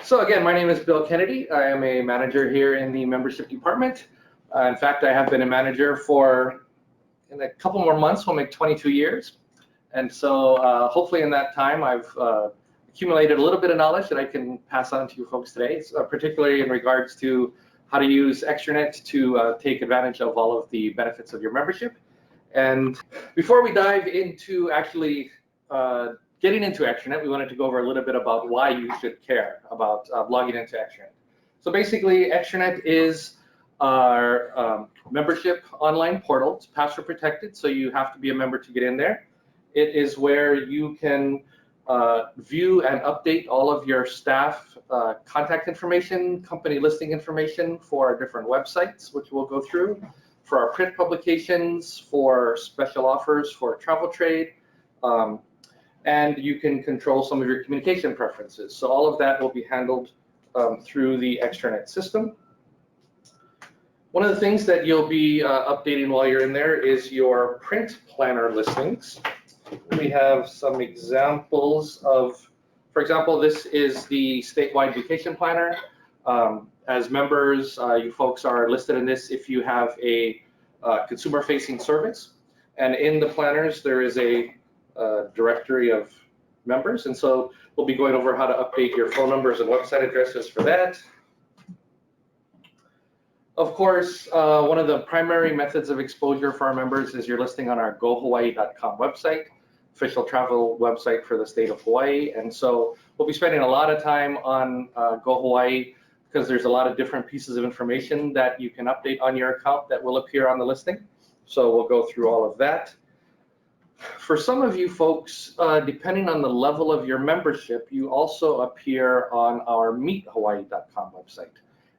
So again, my name is Bill Kennedy. I am a manager here in the membership department. In fact, I have been a manager for, in a couple more months, we'll make 22 years. And so hopefully in that time, I've accumulated a little bit of knowledge that I can pass on to you folks today, particularly in regards to how to use Extranet to take advantage of all of the benefits of your membership. And before we dive into actually getting into Extranet, we wanted to go over a little bit about why you should care about logging into Extranet. So basically, Extranet is our membership online portal. It's password protected, so you have to be a member to get in there. It is where you can view and update all of your staff contact information, company listing information for our different websites, which we'll go through, for our print publications, for special offers, for travel trade, and you can control some of your communication preferences. So all of that will be handled through the Extranet system. One of the things that you'll be updating while you're in there is your print planner listings. We have some examples of, for example, this is the statewide vacation planner. As members, you folks are listed in this if you have a consumer-facing service. And in the planners, there is a directory of members. And so we'll be going over how to update your phone numbers and website addresses for that. Of course, one of the primary methods of exposure for our members is your listing on our gohawaii.com website, official travel website for the state of Hawaii. And so we'll be spending a lot of time on Go Hawaii because there's a lot of different pieces of information that you can update on your account that will appear on the listing. So we'll go through all of that. For some of you folks, depending on the level of your membership, you also appear on our meethawaii.com website.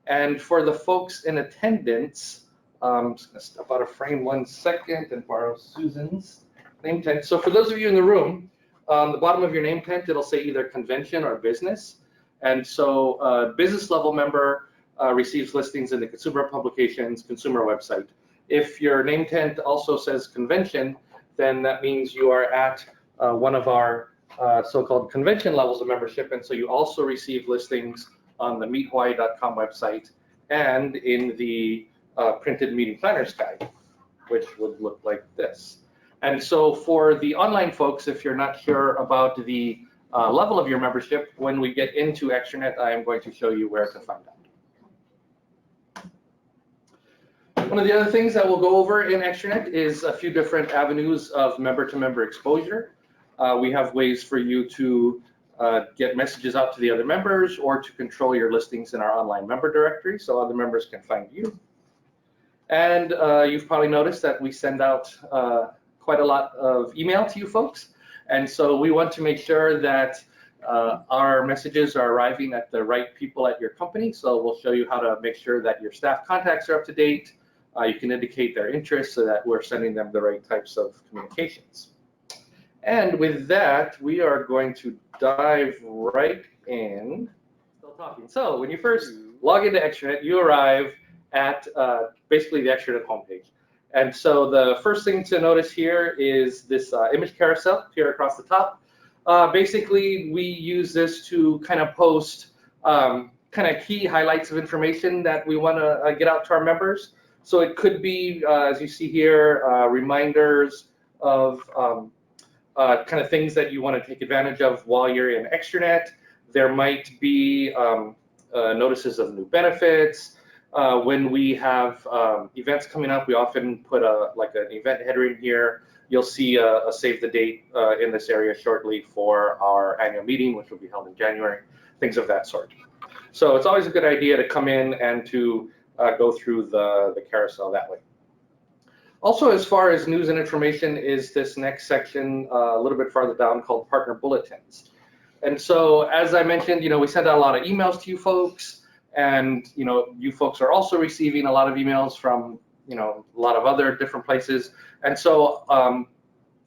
And for the folks in attendance, I'm just going to step out of frame 1 second and borrow Susan's name tent. So for those of you in the room, the bottom of your name tent, it'll say either convention or business. And so a business level member receives listings in the consumer publications, consumer website. If your name tent also says convention, then that means you are at one of our so-called convention levels of membership. And so you also receive listings on the meethawaii.com website and in the printed meeting planners guide, which would look like this. And so for the online folks, if you're not sure about the level of your membership, when we get into Extranet, I am going to show you where to find out. One of the other things that we'll go over in Extranet is a few different avenues of member-to-member exposure. We have ways for you to get messages out to the other members or to control your listings in our online member directory so other members can find you. And you've probably noticed that we send out quite a lot of email to you folks. And so we want to make sure that our messages are arriving at the right people at your company. So we'll show you how to make sure that your staff contacts are up to date. You can indicate their interests so that we're sending them the right types of communications. And with that, we are going to dive right in. Still talking. So when you first log into Extranet, you arrive at basically the Extranet homepage. And so the first thing to notice here is this image carousel here across the top. Basically, we use this to kind of post kind of key highlights of information that we want to get out to our members. So it could be, as you see here, reminders of kind of things that you want to take advantage of while you're in Extranet. There might be notices of new benefits. When we have events coming up, we often put like an event header in here. You'll see a save the date in this area shortly for our annual meeting, which will be held in January, things of that sort. So it's always a good idea to come in and to go through the carousel that way. Also, as far as news and information is this next section a little bit farther down called partner bulletins. And so as I mentioned, we send out a lot of emails to you folks, and you folks are also receiving a lot of emails from a lot of other different places. And so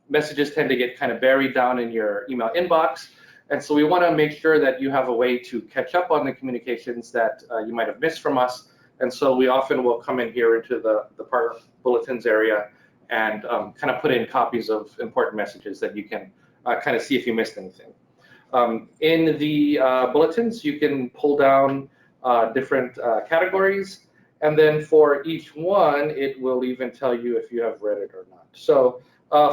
messages tend to get kind of buried down in your email inbox. And so we want to make sure that you have a way to catch up on the communications that you might have missed from us. And so we often will come in here into the partner bulletins area and kind of put in copies of important messages that you can kind of see if you missed anything. In the bulletins, you can pull down different categories, and then for each one, it will even tell you if you have read it or not. So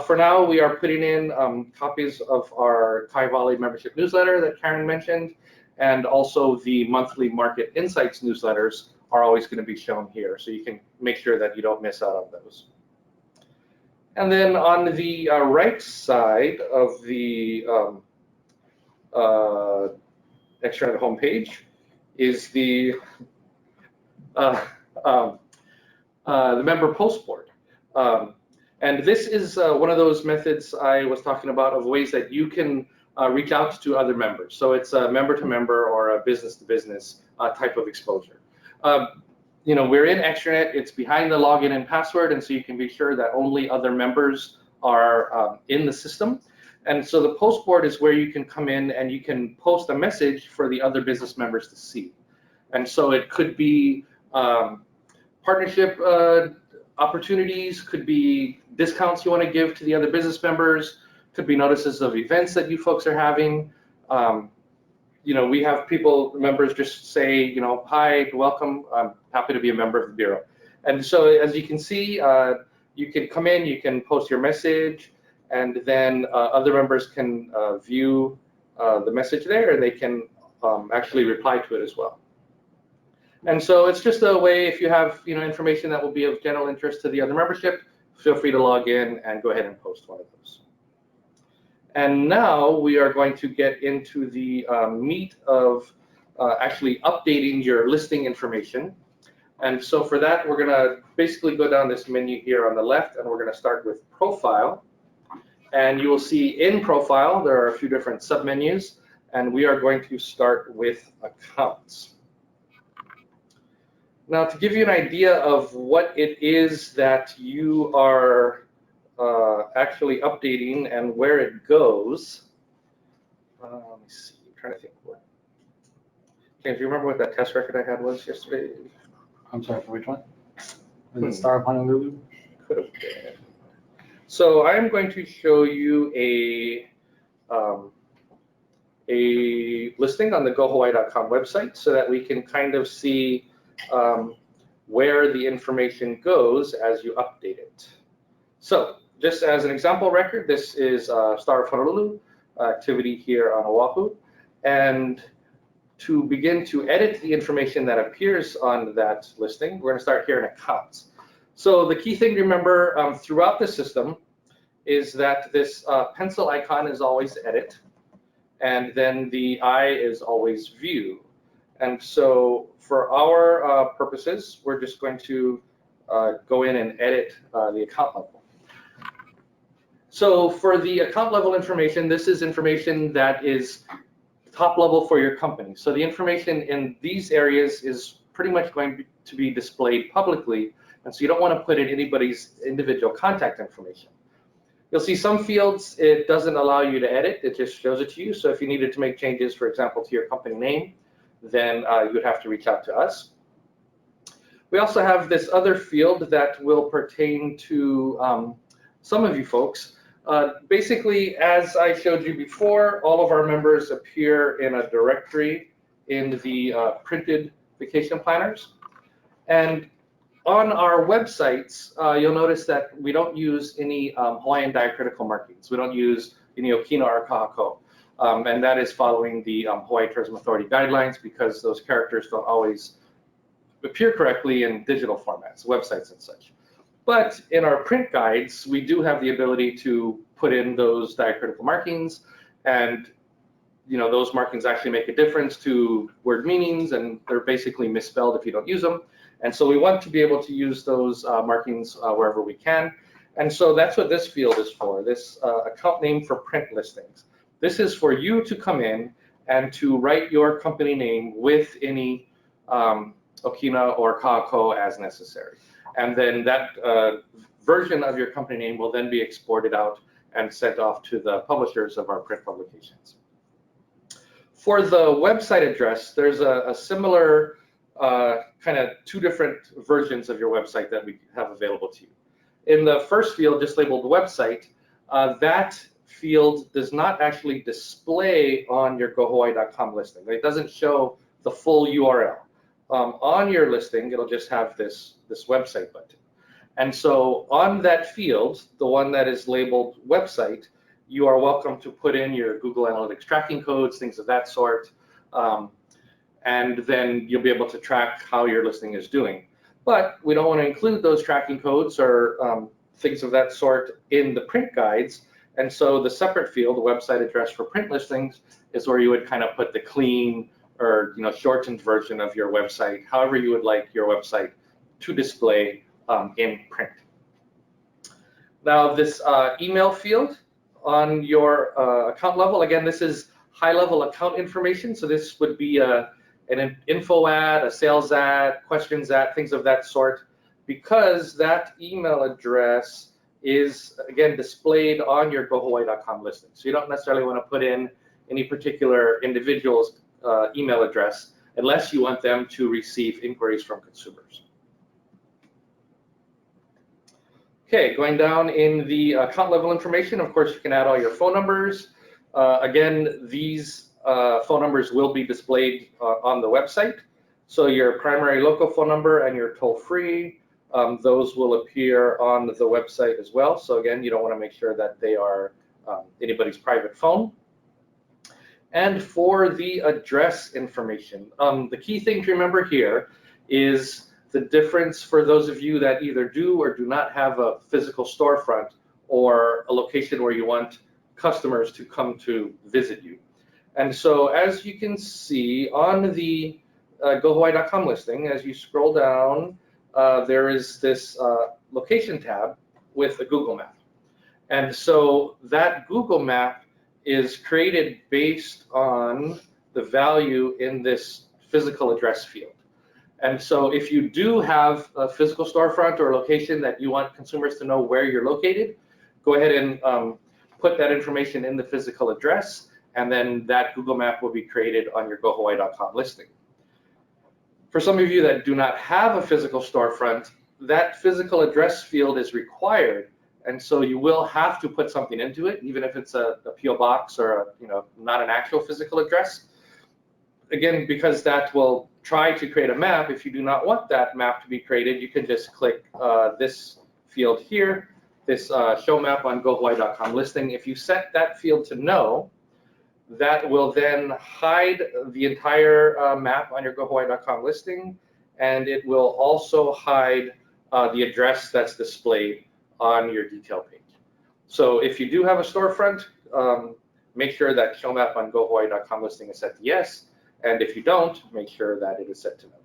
for now, we are putting in copies of our Kai Valley membership newsletter that Karen mentioned, and also the monthly Market Insights newsletters are always going to be shown here, so you can make sure that you don't miss out on those. And then on the right side of the Extranet homepage is the member post board. And this is one of those methods I was talking about of ways that you can reach out to other members. So it's a member-to-member or a business-to-business type of exposure. We're in Extranet, it's behind the login and password, and so you can be sure that only other members are in the system. And so the post board is where you can come in and you can post a message for the other business members to see. And so it could be partnership opportunities, could be discounts you want to give to the other business members, could be notices of events that you folks are having. We have members just say, hi, welcome, I'm happy to be a member of the Bureau. And so as you can see, you can come in, you can post your message, and then other members can view the message there, and they can actually reply to it as well. And so it's just a way, if you have information that will be of general interest to the other membership, feel free to log in and go ahead and post one of those. And now we are going to get into the meat of actually updating your listing information. And so for that, we're going to basically go down this menu here on the left, and we're going to start with Profile. And you will see in Profile, there are a few different submenus, and we are going to start with Accounts. Now, to give you an idea of what it is that you are actually updating and where it goes, let me see, I'm trying to think what. James, do you remember what that test record I had was yesterday? I'm sorry, for which one? Was it Star of Honolulu? Could have been. So I'm going to show you a listing on the GoHawaii.com website so that we can kind of see where the information goes as you update it. So just as an example record, this is Star of Honolulu activity here on Oahu. And to begin to edit the information that appears on that listing, we're going to start here in Accounts. So the key thing to remember throughout the system is that this pencil icon is always Edit, and then the I is always View. And so for our purposes, we're just going to go in and edit the account level. So for the account level information, this is information that is top level for your company. So the information in these areas is pretty much going to be displayed publicly, and so you don't want to put in anybody's individual contact information. You'll see some fields it doesn't allow you to edit, it just shows it to you. So if you needed to make changes, for example, to your company name, then you would have to reach out to us. We also have this other field that will pertain to some of you folks. Basically, as I showed you before, all of our members appear in a directory in the printed vacation planners. And on our websites, you'll notice that we don't use any Hawaiian diacritical markings. We don't use any Okina or Kahako. And that is following the Hawaii Tourism Authority guidelines, because those characters don't always appear correctly in digital formats, websites and such. But in our print guides, we do have the ability to put in those diacritical markings, and those markings actually make a difference to word meanings, and they're basically misspelled if you don't use them. And so we want to be able to use those markings wherever we can. And so that's what this field is for, this account name for print listings. This is for you to come in and to write your company name with any Okina or Kahako as necessary. And then that version of your company name will then be exported out and sent off to the publishers of our print publications. For the website address, there's a similar kind of two different versions of your website that we have available to you. In the first field, just labeled website, that field does not actually display on your gohawaii.com listing. It doesn't show the full URL. On your listing, it'll just have this website button. And so on that field, the one that is labeled website, you are welcome to put in your Google Analytics tracking codes, things of that sort, and then you'll be able to track how your listing is doing. But we don't want to include those tracking codes or things of that sort in the print guides. And so the separate field, the website address for print listings, is where you would kind of put the clean or shortened version of your website, however you would like your website to display in print. Now this email field on your account level, again, this is high-level account information. So this would be an info ad, a sales ad, questions ad, things of that sort, because that email address is, again, displayed on your gohawaii.com listing. So you don't necessarily want to put in any particular individual's email address unless you want them to receive inquiries from consumers. Okay, going down in the account level information, of course, you can add all your phone numbers. Again, these phone numbers will be displayed on the website. So your primary local phone number and your toll-free, those will appear on the website as well. So again, you don't want to make sure that they are anybody's private phone. And for the address information, the key thing to remember here is the difference for those of you that either do or do not have a physical storefront or a location where you want customers to come to visit you. And so as you can see on the gohawaii.com listing, as you scroll down, there is this location tab with a Google map. And so that Google map is created based on the value in this physical address field. And so if you do have a physical storefront or a location that you want consumers to know where you're located, go ahead and put that information in the physical address, and then that Google map will be created on your gohawaii.com listing. For some of you that do not have a physical storefront, that physical address field is required, and so you will have to put something into it, even if it's a PO box or not an actual physical address. Again, because that will try to create a map. If you do not want that map to be created, you can just click this field here, this show map on gohawaii.com listing. If you set that field to no, that will then hide the entire map on your gohawaii.com listing, and it will also hide the address that's displayed on your detail page. So if you do have a storefront, make sure that show map on gohawaii.com listing is set to yes, and if you don't, make sure that it is set to no.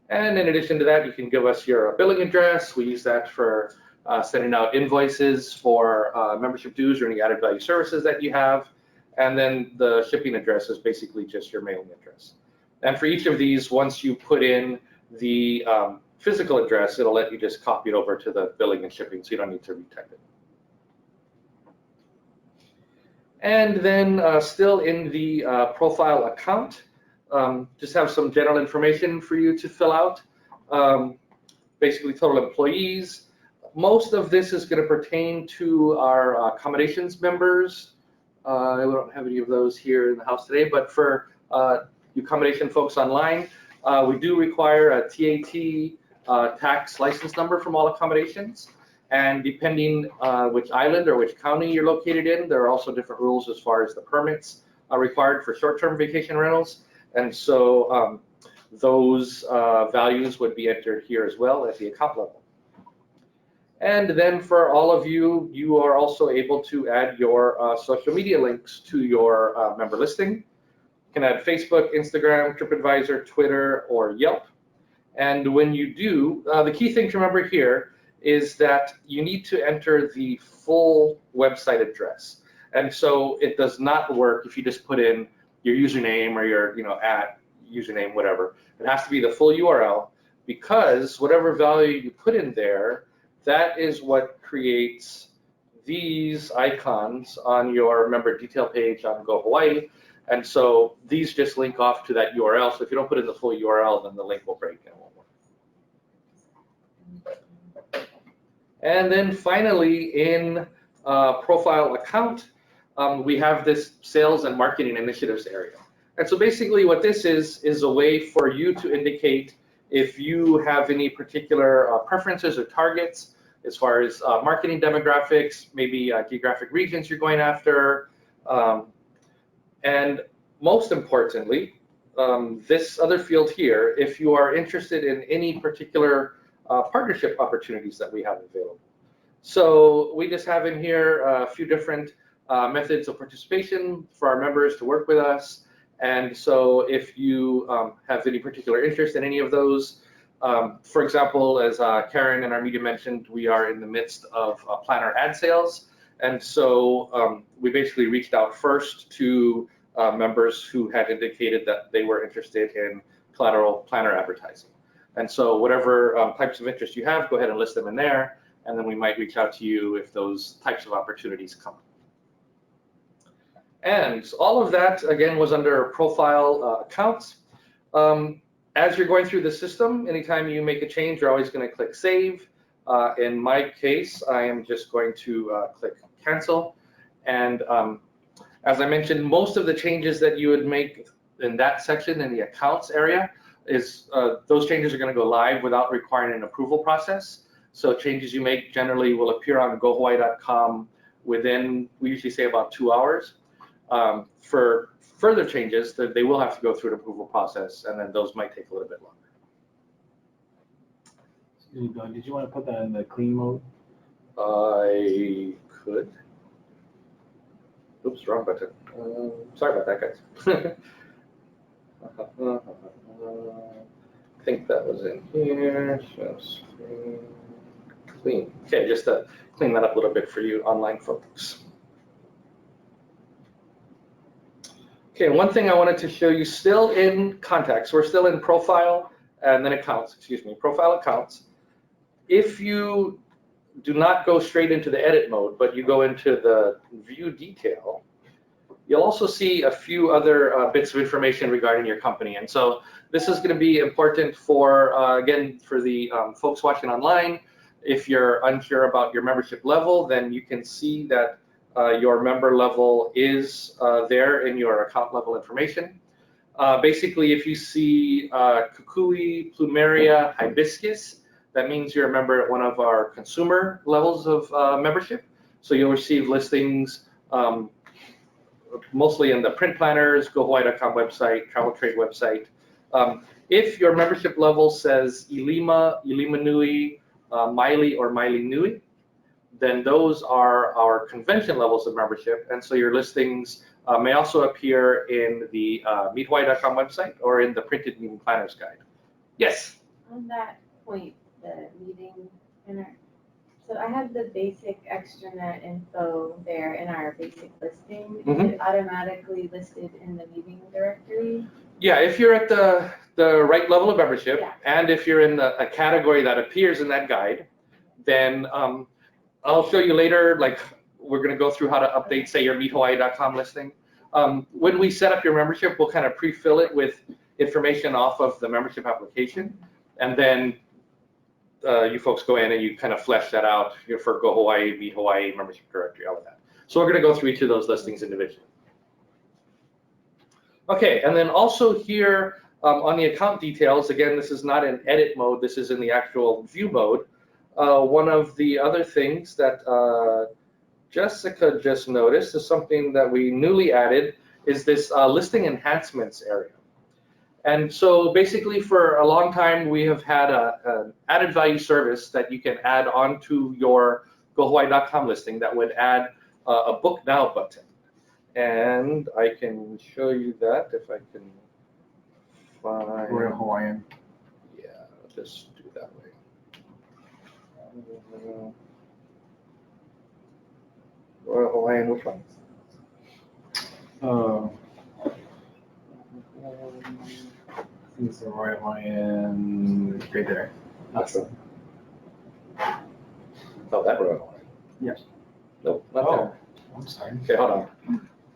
And in addition to that, you can give us your billing address. We use that for sending out invoices for membership dues or any added value services that you have. And then the shipping address is basically just your mailing address. And for each of these, once you put in the physical address, it'll let you just copy it over to the billing and shipping, so you don't need to retype it. And then still in the profile account, just have some general information for you to fill out. Basically total employees. Most of this is going to pertain to our accommodations members. We don't have any of those here in the house today, but for you accommodation folks online, we do require a TAT tax license number from all accommodations. And depending which island or which county you're located in, there are also different rules as far as the permits required for short-term vacation rentals. And so those values would be entered here as well at the account level. And then for all of you, you are also able to add your social media links to your member listing. You can add Facebook, Instagram, TripAdvisor, Twitter, or Yelp. And when you do, the key thing to remember here is that you need to enter the full website address. And so it does not work if you just put in your username or your at username, whatever. It has to be the full URL, because whatever value you put in there, that is what creates these icons on your member detail page on GoHawaii. And so these just link off to that URL. So if you don't put in the full URL, then the link will break and it won't work. And then finally, in profile account, we have this sales and marketing initiatives area. And so basically what this is a way for you to indicate if you have any particular preferences or targets as far as marketing demographics, maybe geographic regions you're going after, and most importantly, this other field here, if you are interested in any particular partnership opportunities that we have available. So we just have in here a few different methods of participation for our members to work with us. And so if you have any particular interest in any of those, for example, as Karen and our media mentioned, we are in the midst of planner ad sales. And so we basically reached out first to members who had indicated that they were interested in collateral planner advertising. And so whatever types of interest you have, go ahead and list them in there, and then we might reach out to you if those types of opportunities come. And all of that, again, was under profile accounts. As you're going through the system, anytime you make a change, you're always going to click save. In my case, I am just going to click cancel. And as I mentioned, most of the changes that you would make in that section in the accounts area is those changes are going to go live without requiring an approval process. So changes you make generally will appear on gohawaii.com within, we usually say, about 2 hours. For further changes, they will have to go through an approval process, and then those might take a little bit longer. Did you want to put that in the clean mode? I could. Oops, wrong button. Sorry about that, guys. I think that was in here. Just clean. Okay, just to clean that up a little bit for you online folks. Okay, one thing I wanted to show you, still in contacts, we're still in profile and then accounts, profile accounts. If you do not go straight into the edit mode, but you go into the view detail, you'll also see a few other bits of information regarding your company. And so this is going to be important for, again, for the folks watching online. If you're unsure about your membership level, then you can see that your member level is there in your account level information. Basically, if you see Kukui, Plumeria, Hibiscus, that means you're a member at one of our consumer levels of membership. So you'll receive listings mostly in the print planners, gohawaii.com website, travel trade website. If your membership level says Ilima, Ilima Nui, Maili, or Maili Nui, then those are our convention levels of membership. And so your listings may also appear in the meethawaii.com website or in the printed meeting planners guide. Yes? On that point, the meeting planner. So I have the basic extranet info there in our basic listing. Is it automatically listed in the meeting directory? Yeah, if you're at the right level of membership, and if you're in a category that appears in that guide, then I'll show you later, like we're going to go through how to update, say, your meethawaii.com listing. When we set up your membership, we'll kind of pre-fill it with information off of the membership application, and then you folks go in and you kind of flesh that out for Go Hawaii, Meet Hawaii, membership directory, all of that. So we're going to go through each of those listings individually. Okay, and then also here on the account details, again, this is not in edit mode, this is in the actual view mode. One of the other things that Jessica just noticed is something that we newly added is this listing enhancements area. And so basically for a long time we have had an added value service that you can add onto your gohawaii.com listing that would add a book now button. And I can show you that if I can find Royal Hawaiian. Yeah, I'll just do it that way. Royal Hawaiian, which one? I think it's the Royal Hawaiian right there. Not sure. Oh, that Royal Hawaiian. Yes. Nope, not there. I'm sorry. Okay, hold on.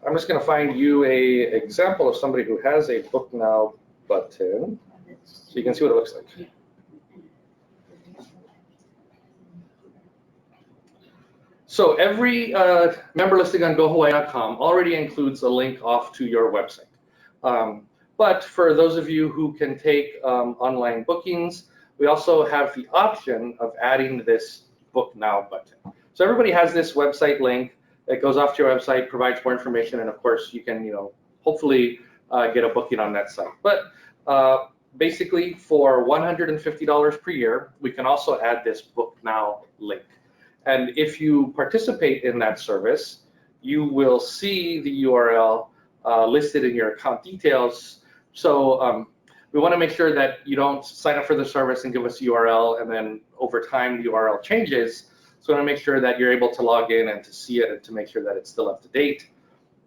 I'm just going to find you a example of somebody who has a book now button, so you can see what it looks like. So every member listing on GoHawaii.com already includes a link off to your website. But for those of you who can take online bookings, we also have the option of adding this Book Now button. So everybody has this website link that goes off to your website, provides more information, and of course you can, hopefully get a booking on that site. But basically for $150 per year, we can also add this Book Now link. And if you participate in that service, you will see the URL listed in your account details. So we want to make sure that you don't sign up for the service and give us a URL and then over time the URL changes. So we want to make sure that you're able to log in and to see it and to make sure that it's still up to date.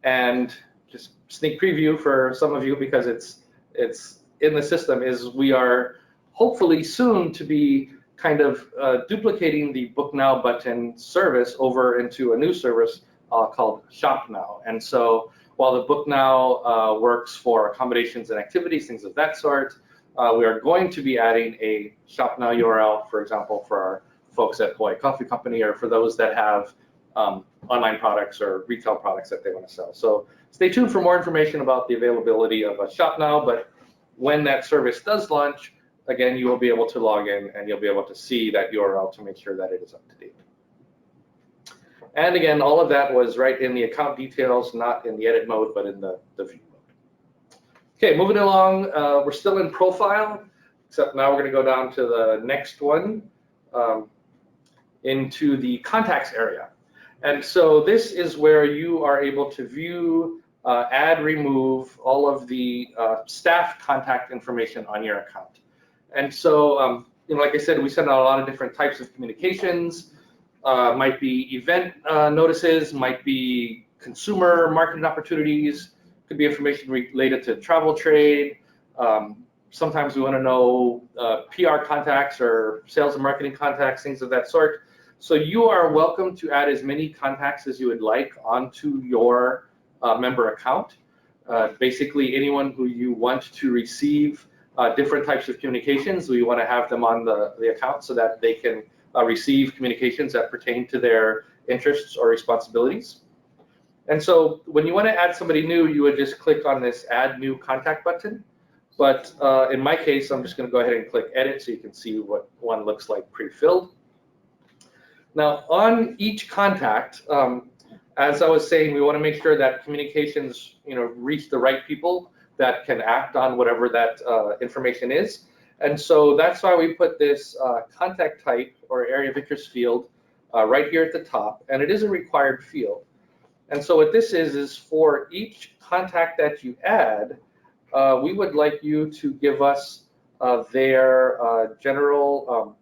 And just sneak preview for some of you, because it's in the system, is we are hopefully soon to be kind of duplicating the Book Now button service over into a new service called Shop Now. And so while the Book Now works for accommodations and activities, things of that sort, we are going to be adding a Shop Now URL, for example, for our folks at Hawaii Coffee Company, or for those that have online products or retail products that they want to sell. So stay tuned for more information about the availability of a Shop Now, but when that service does launch, again, you will be able to log in and you'll be able to see that URL to make sure that it is up to date. And again, all of that was right in the account details, not in the edit mode, but in the view mode. Okay, moving along, we're still in profile, except now we're going to go down to the next one, into the contacts area. And so this is where you are able to view, add, remove all of the staff contact information on your account. And so, like I said, we send out a lot of different types of communications. Might be event notices, might be consumer marketing opportunities, could be information related to travel trade. Sometimes we want to know PR contacts or sales and marketing contacts, things of that sort. So you are welcome to add as many contacts as you would like onto your member account. Basically, anyone who you want to receive different types of communications, we want to have them on the account so that they can receive communications that pertain to their interests or responsibilities. And so when you want to add somebody new, you would just click on this Add New Contact button. But in my case, I'm just going to go ahead and click Edit so you can see what one looks like pre-filled. Now, on each contact, as I was saying, we want to make sure that communications, reach the right people that can act on whatever that information is. And so that's why we put this contact type or area of interest field right here at the top, and it is a required field. And so what this is for each contact that you add, we would like you to give us their general,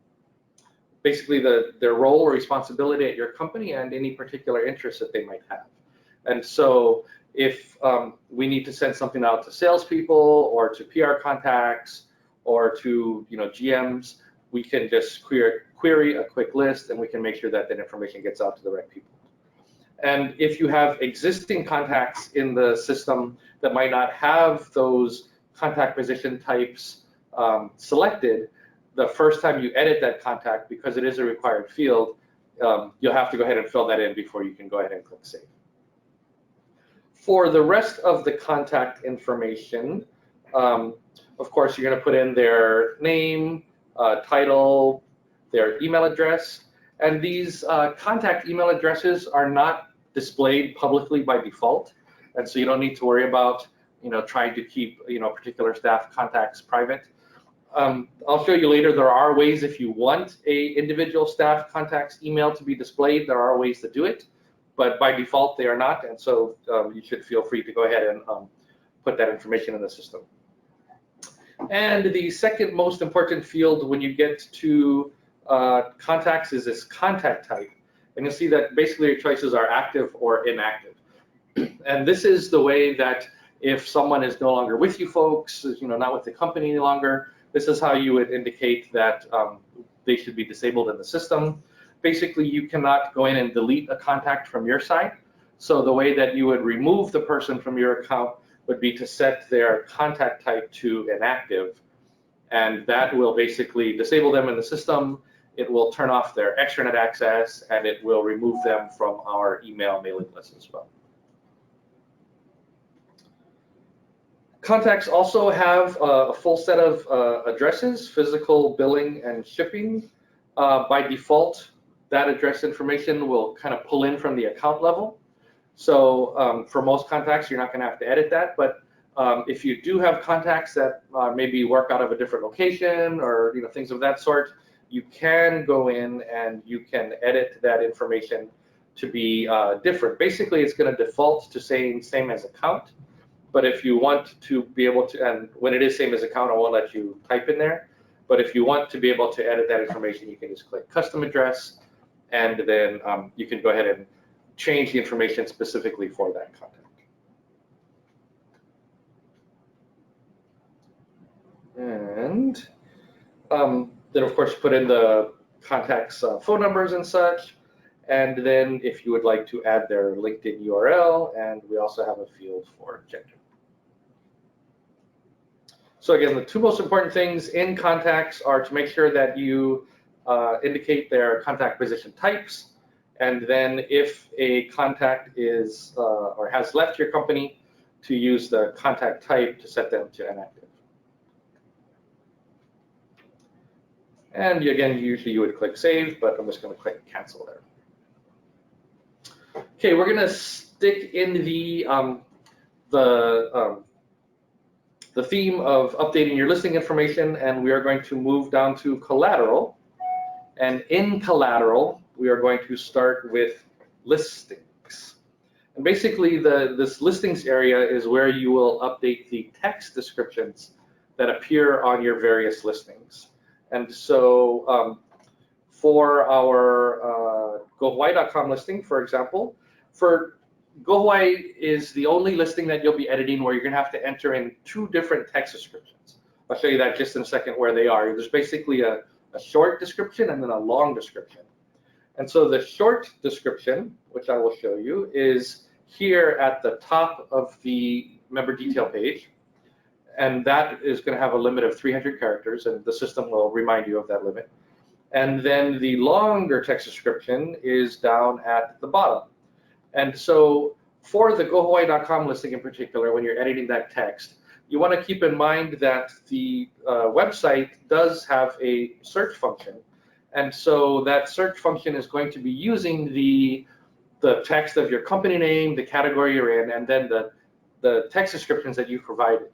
basically their role or responsibility at your company and any particular interests that they might have. And so if we need to send something out to salespeople or to PR contacts or to GMs, we can just query a quick list and we can make sure that that information gets out to the right people. And if you have existing contacts in the system that might not have those contact position types selected, the first time you edit that contact, because it is a required field, you'll have to go ahead and fill that in before you can go ahead and click Save. For the rest of the contact information, of course, you're going to put in their name, title, their email address, and these contact email addresses are not displayed publicly by default, and so you don't need to worry about trying to keep particular staff contacts private. I'll show you later, there are ways, if you want a individual staff contact's email to be displayed, there are ways to do it, but by default they are not, and so you should feel free to go ahead and put that information in the system. And the second most important field when you get to contacts is this contact type, and you'll see that basically your choices are active or inactive. And this is the way that if someone is no longer with you folks, not with the company any longer, this is how you would indicate that they should be disabled in the system. Basically, you cannot go in and delete a contact from your side. So the way that you would remove the person from your account would be to set their contact type to inactive. And that will basically disable them in the system. it will turn off their extranet access, and it will remove them from our email mailing list as well. Contacts also have a full set of addresses, physical, billing, and shipping. By default, that address information will kind of pull in from the account level. So for most contacts, you're not going to have to edit that. But if you do have contacts that maybe work out of a different location or things of that sort, you can go in and you can edit that information to be different. Basically, it's going to default to saying same as account. But if you want to be able to, and when it is same as account, I won't let you type in there. But if you want to be able to edit that information, you can just click custom address, and then you can go ahead and change the information specifically for that contact. And then, of course, put in the contact's phone numbers and such. And then if you would like to add their LinkedIn URL, and we also have a field for gender. So again, the two most important things in contacts are to make sure that you indicate their contact position types, and then if a contact is or has left your company, to use the contact type to set them to inactive. And again, usually you would click save, but I'm just going to click cancel there. Okay, we're going to stick in the theme of updating your listing information, and we are going to move down to collateral. And in collateral, we are going to start with listings. And basically, this listings area is where you will update the text descriptions that appear on your various listings. And so for our GoHawaii.com listing, for example, for GoHawaii is the only listing that you'll be editing where you're going to have to enter in two different text descriptions. I'll show you that just in a second where they are. There's basically a short description and then a long description. And so the short description, which I will show you, is here at the top of the member detail page. And that is going to have a limit of 300 characters, and the system will remind you of that limit. And then the longer text description is down at the bottom. And so for the GoHawaii.com listing in particular, when you're editing that text, you want to keep in mind that the website does have a search function. And so that search function is going to be using the text of your company name, the category you're in, and then the text descriptions that you provided.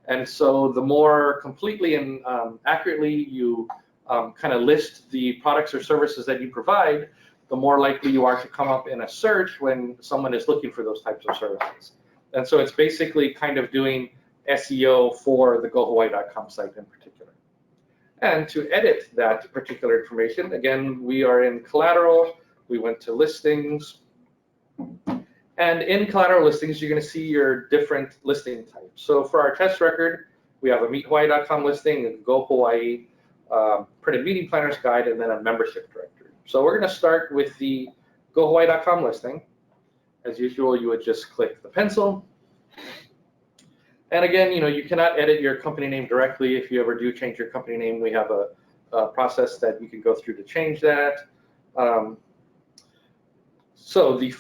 And so the more completely and accurately you kind of list the products or services that you provide, the more likely you are to come up in a search when someone is looking for those types of services. And so it's basically kind of doing SEO for the GoHawaii.com site in particular. And to edit that particular information, again, we are in collateral, we went to listings, and in collateral listings, you're going to see your different listing types. So for our test record, we have a MeetHawaii.com listing, a GoHawaii printed meeting planners guide, and then a membership directory. So we're going to start with the GoHawaii.com listing. As usual, you would just click the pencil. And again, you cannot edit your company name directly. If you ever do change your company name, we have a process that you can go through to change that. So the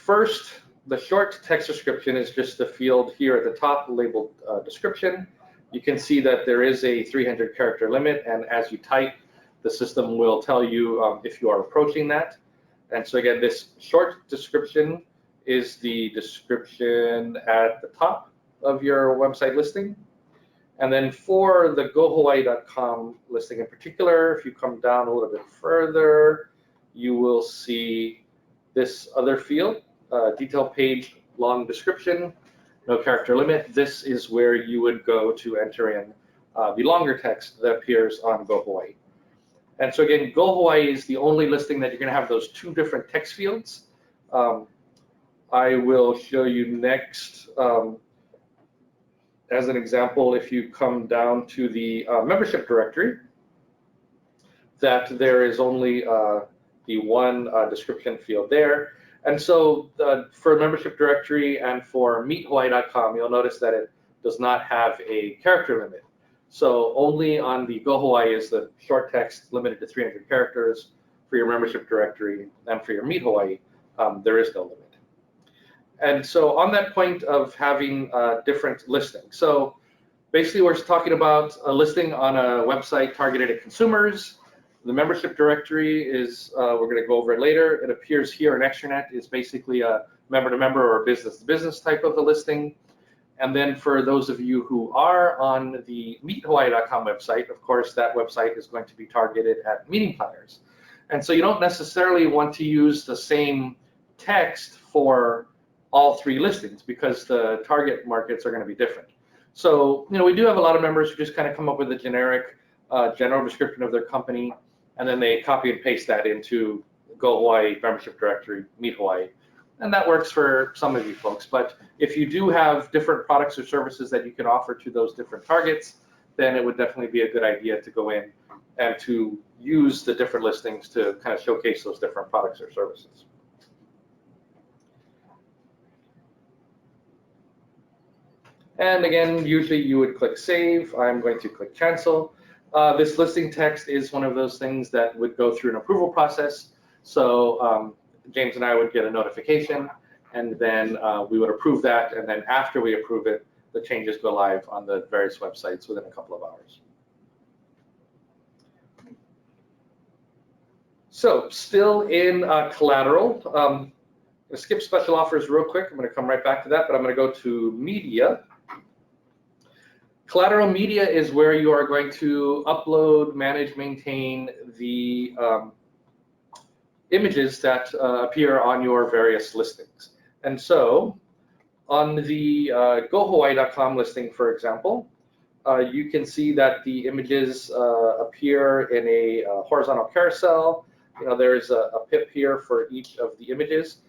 short text description is just the field here at the top labeled description. You can see that there is a 300 character limit, and as you type, the system will tell you if you are approaching that. And so again, this short description is the description at the top of your website listing. And then for the GoHawaii.com listing in particular, if you come down a little bit further, you will see this other field, detail page, long description, no character limit. This is where you would go to enter in the longer text that appears on GoHawaii. And so again, GoHawaii is the only listing that you're going to have those two different text fields. I will show you next, as an example, if you come down to the membership directory, that there is only the one description field there. And so for membership directory and for MeetHawaii.com, you'll notice that it does not have a character limit. So only on the GoHawaii is the short text limited to 300 characters. for your membership directory and for your Meet Hawaii, there is no limit. And so on that point of having different listings, so basically we're talking about a listing on a website targeted at consumers. The membership directory is, we're going to go over it later. It appears here in Extranet is basically a member-to-member or business-to-business type of a listing. And then for those of you who are on the meethawaii.com website, of course, that website is going to be targeted at meeting planners. And so you don't necessarily want to use the same text for all three listings because the target markets are going to be different. So, we do have a lot of members who just kind of come up with a generic general description of their company, and then they copy and paste that into Go Hawaii membership directory, Meet Hawaii. And that works for some of you folks. But if you do have different products or services that you can offer to those different targets, then it would definitely be a good idea to go in and to use the different listings to kind of showcase those different products or services. And again, usually you would click Save. I'm going to click Cancel. This listing text is one of those things that would go through an approval process. So James and I would get a notification, and then we would approve that. And then after we approve it, the changes go live on the various websites within a couple of hours. So still in collateral, I'm going to skip special offers real quick. I'm going to come right back to that, but I'm going to go to media. Collateral media is where you are going to upload, manage, maintain the images that appear on your various listings. And so on the gohawaii.com listing, for example, you can see that the images appear in a horizontal carousel. There's a pip here for each of the images.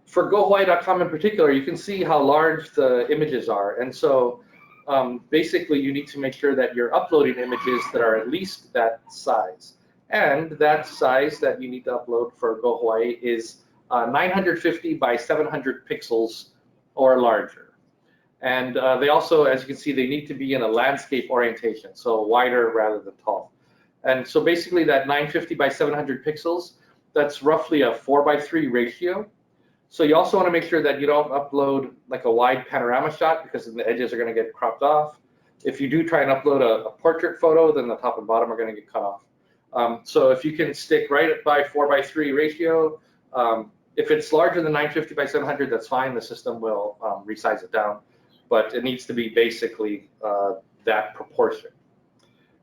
For gohawaii.com in particular, you can see how large the images are. And so basically, you need to make sure that you're uploading images that are at least that size. And that size that you need to upload for Go Hawaii is 950 by 700 pixels or larger. And they also, as you can see, they need to be in a landscape orientation, so wider rather than tall. And so basically that 950 by 700 pixels, that's roughly a 4:3 ratio. So you also want to make sure that you don't upload like a wide panorama shot because then the edges are going to get cropped off. If you do try and upload a portrait photo, then the top and bottom are going to get cut off. So if you can stick right by 4:3 ratio, if it's larger than 950 by 700, that's fine. The system will resize it down, but it needs to be basically that proportion.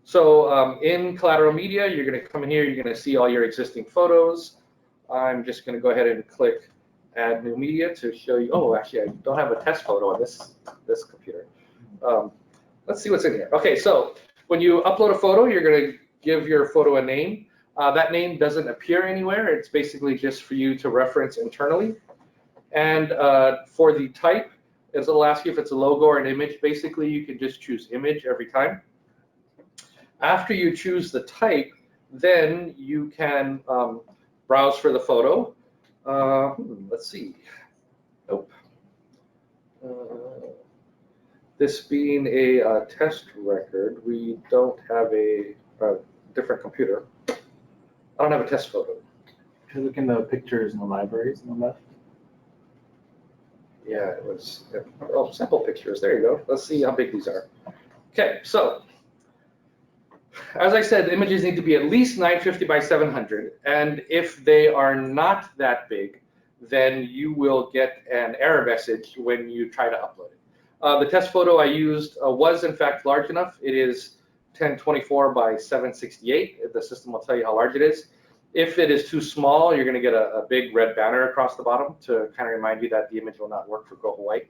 So in collateral media, you're going to come in here, you're going to see all your existing photos. I'm just going to go ahead and click Add New Media to show you. Oh, actually, I don't have a test photo on this computer. Let's see what's in here. Okay, so when you upload a photo, you're going to give your photo a name. That name doesn't appear anywhere. It's basically just for you to reference internally. And for the type, it'll ask you if it's a logo or an image. Basically, you can just choose image every time. After you choose the type, then you can browse for the photo. Let's see. Nope. This being a test record, we don't have a different computer. I don't have a test photo. If you look in the pictures in the libraries on the left. Yeah, it was, oh, sample pictures, there you go. Let's see how big these are. Okay, so as I said, the images need to be at least 950 by 700, and if they are not that big, then you will get an error message when you try to upload it. The test photo I used was in fact large enough. It is 1024 by 768. The system will tell you how large it is. If it is too small, you're going to get a big red banner across the bottom to kind of remind you that the image will not work for Go Hawaii.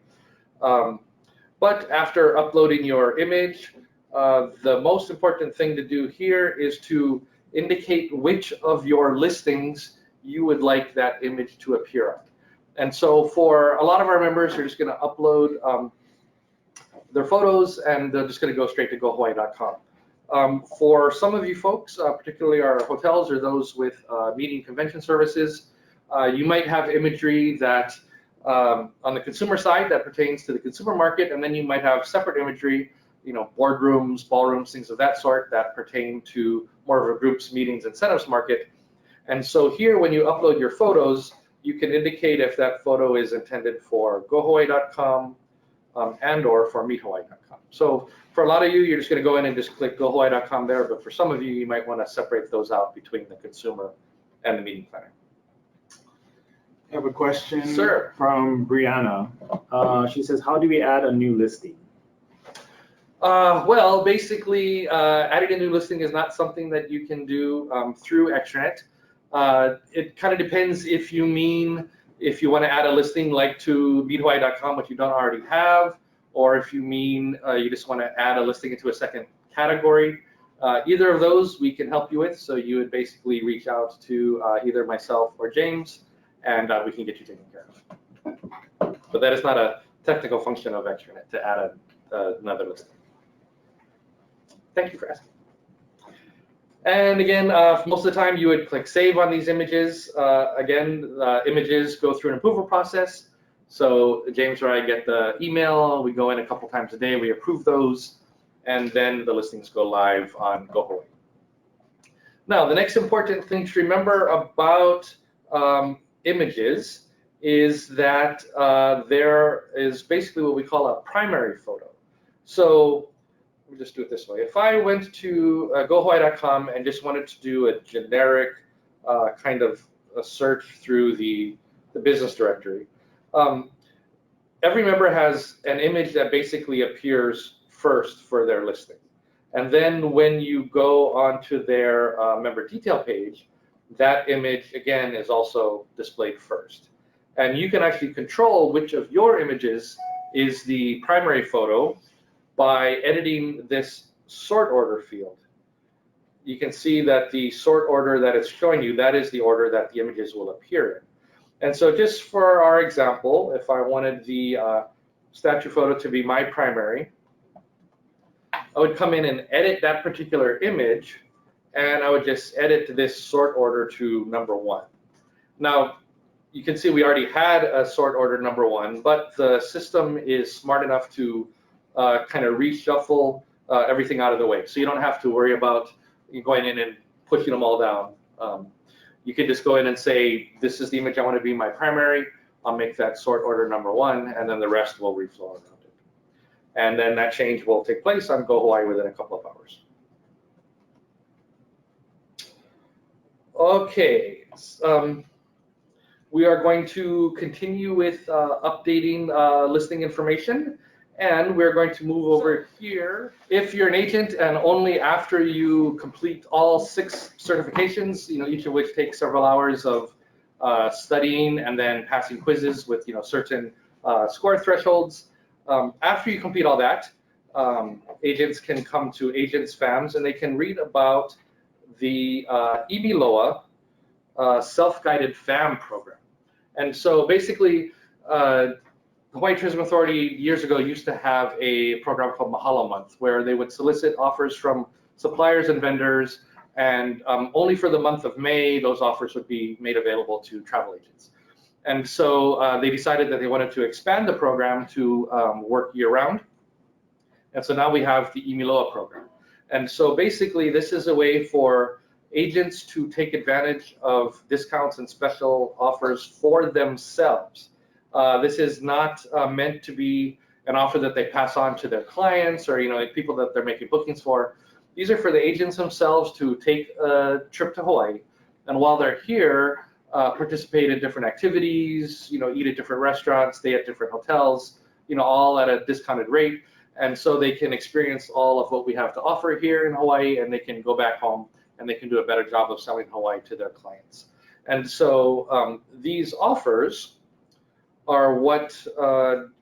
But after uploading your image, the most important thing to do here is to indicate which of your listings you would like that image to appear on. And so for a lot of our members, they're just going to upload their photos and they're just going to go straight to gohawaii.com. For some of you folks, particularly our hotels or those with meeting convention services, you might have imagery that on the consumer side that pertains to the consumer market, and then you might have separate imagery, boardrooms, ballrooms, things of that sort that pertain to more of a group's meetings incentives market. And so here, when you upload your photos, you can indicate if that photo is intended for GoHawaii.com and or for MeetHawaii.com. So for a lot of you, you're just going to go in and just click GoHawaii.com there, but for some of you, you might want to separate those out between the consumer and the meeting planner. I have a question Sir. from Brianna. She says, how do we add a new listing? Well, basically, adding a new listing is not something that you can do through Extranet. It kind of depends if you want to add a listing like to MeetHawaii.com, which you don't already have, or if you mean you just want to add a listing into a second category. Either of those we can help you with. So you would basically reach out to either myself or James, and we can get you taken care of. But that is not a technical function of Extranet to add another listing. Thank you for asking. And again, most of the time you would click save on these images. Again, images go through an approval process. So James or I get the email, we go in a couple times a day, we approve those, and then the listings go live on GoHawaii. Now, the next important thing to remember about images is that there is basically what we call a primary photo. So let me just do it this way. If I went to GoHawaii.com and just wanted to do a generic kind of a search through the business directory, every member has an image that basically appears first for their listing. And then when you go onto their member detail page, that image, again, is also displayed first. And you can actually control which of your images is the primary photo by editing this sort order field. You can see that the sort order that it's showing you, that is the order that the images will appear in. And so just for our example, if I wanted the statue photo to be my primary, I would come in and edit that particular image, and I would just edit this sort order to number 1. Now, you can see we already had a sort order number 1, but the system is smart enough to kind of reshuffle everything out of the way. So you don't have to worry about going in and pushing them all down. You can just go in and say, this is the image I want to be my primary. I'll make that sort order number 1, and then the rest will reflow around it. And then that change will take place on GoHawaii within a couple of hours. Okay, we are going to continue with updating listing information, and we're going to move over here. If you're an agent and only after you complete all 6 certifications, each of which takes several hours of studying and then passing quizzes with certain score thresholds, after you complete all that, agents can come to Agents FAMs and they can read about the EBLOA self-guided FAM program. And so basically, Hawaii Tourism Authority years ago used to have a program called Mahalo Month, where they would solicit offers from suppliers and vendors, and only for the month of May, those offers would be made available to travel agents. And so they decided that they wanted to expand the program to work year-round. And so now we have the EMILOA program. And so basically, this is a way for agents to take advantage of discounts and special offers for themselves. This is not meant to be an offer that they pass on to their clients or people that they're making bookings for. These are for the agents themselves to take a trip to Hawaii, and while they're here, participate in different activities, eat at different restaurants, stay at different hotels, all at a discounted rate. And so they can experience all of what we have to offer here in Hawaii, and they can go back home and they can do a better job of selling Hawaii to their clients. And so these offers are what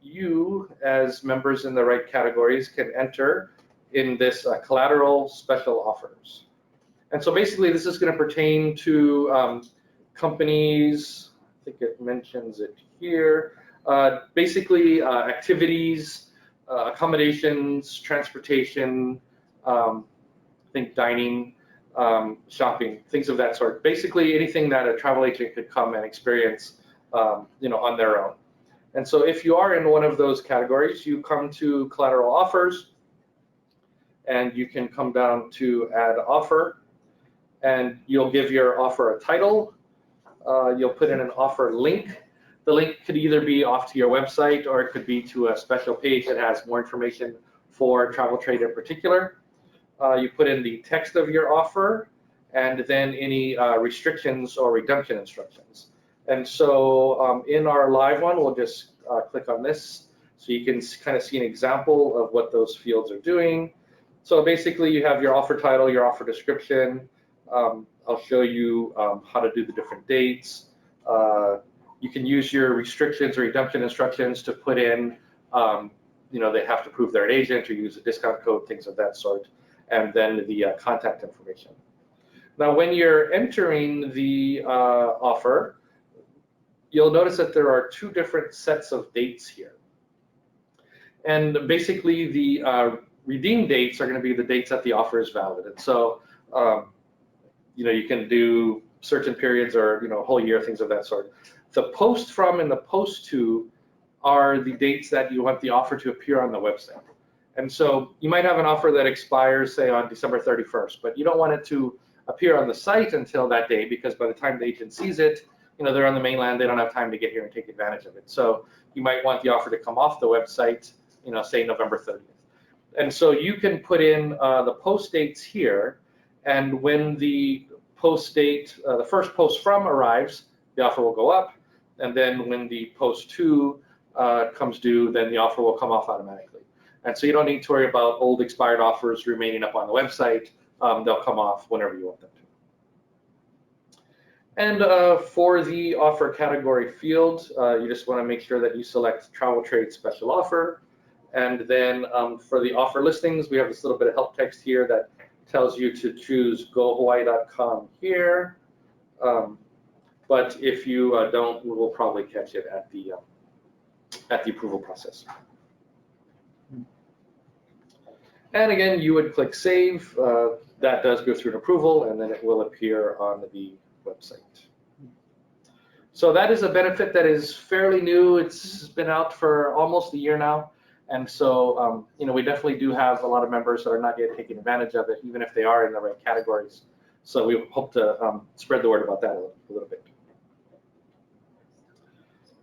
you, as members in the right categories, can enter in this collateral special offers. And so basically, this is going to pertain to companies, I think it mentions it here, basically activities, accommodations, transportation, I think dining, shopping, things of that sort. Basically anything that a travel agent could come and experience on their own. And so if you are in one of those categories, you come to collateral offers, and you can come down to add offer, and you'll give your offer a title. You'll put in an offer link. The link could either be off to your website or it could be to a special page that has more information for travel trade in particular. You put in the text of your offer and then any restrictions or redemption instructions. And so in our live one, we'll just click on this so you can kind of see an example of what those fields are doing. So basically you have your offer title, your offer description. I'll show you how to do the different dates. You can use your restrictions or redemption instructions to put in, they have to prove they're an agent or use a discount code, things of that sort, and then the contact information. Now, when you're entering the offer, you'll notice that there are two different sets of dates here. And basically, the redeem dates are going to be the dates that the offer is valid. And so, you can do certain periods or, a whole year, things of that sort. The post from and the post to are the dates that you want the offer to appear on the website. And so you might have an offer that expires, say, on December 31st, but you don't want it to appear on the site until that day because by the time the agent sees it, they're on the mainland, they don't have time to get here and take advantage of it. So you might want the offer to come off the website, say November 30th. And so you can put in the post dates here, and when the post date, the first post from arrives, the offer will go up, and then when the post to comes due, then the offer will come off automatically. And so you don't need to worry about old expired offers remaining up on the website. They'll come off whenever you want them to. And for the offer category field, you just want to make sure that you select travel trade special offer. And then for the offer listings, we have this little bit of help text here that tells you to choose gohawaii.com here. But if you don't, we will probably catch it at the approval process. And again, you would click save. That does go through an approval, and then it will appear on the website. So that is a benefit that is fairly new. It's been out for almost a year now. And so, we definitely do have a lot of members that are not yet taking advantage of it, even if they are in the right categories. So we hope to spread the word about that a little bit.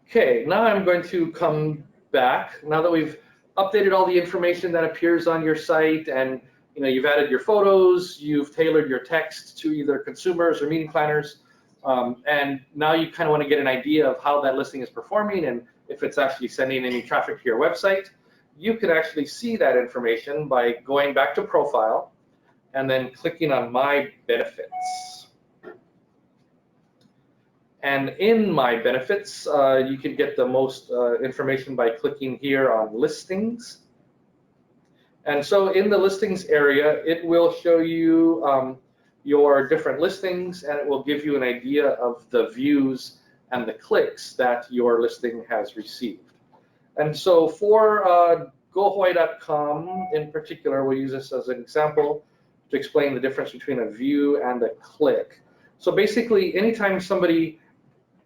Okay, now I'm going to come back. Now that we've updated all the information that appears on your site, and you've added your photos, you've tailored your text to either consumers or meeting planners, and now you kind of want to get an idea of how that listing is performing and if it's actually sending any traffic to your website. You can actually see that information by going back to Profile and then clicking on My Benefits. And in My Benefits, you can get the most information by clicking here on Listings. And so in the Listings area, it will show you your different listings, and it will give you an idea of the views and the clicks that your listing has received. And so for gohawaii.com in particular, we'll use this as an example to explain the difference between a view and a click. So basically, anytime somebody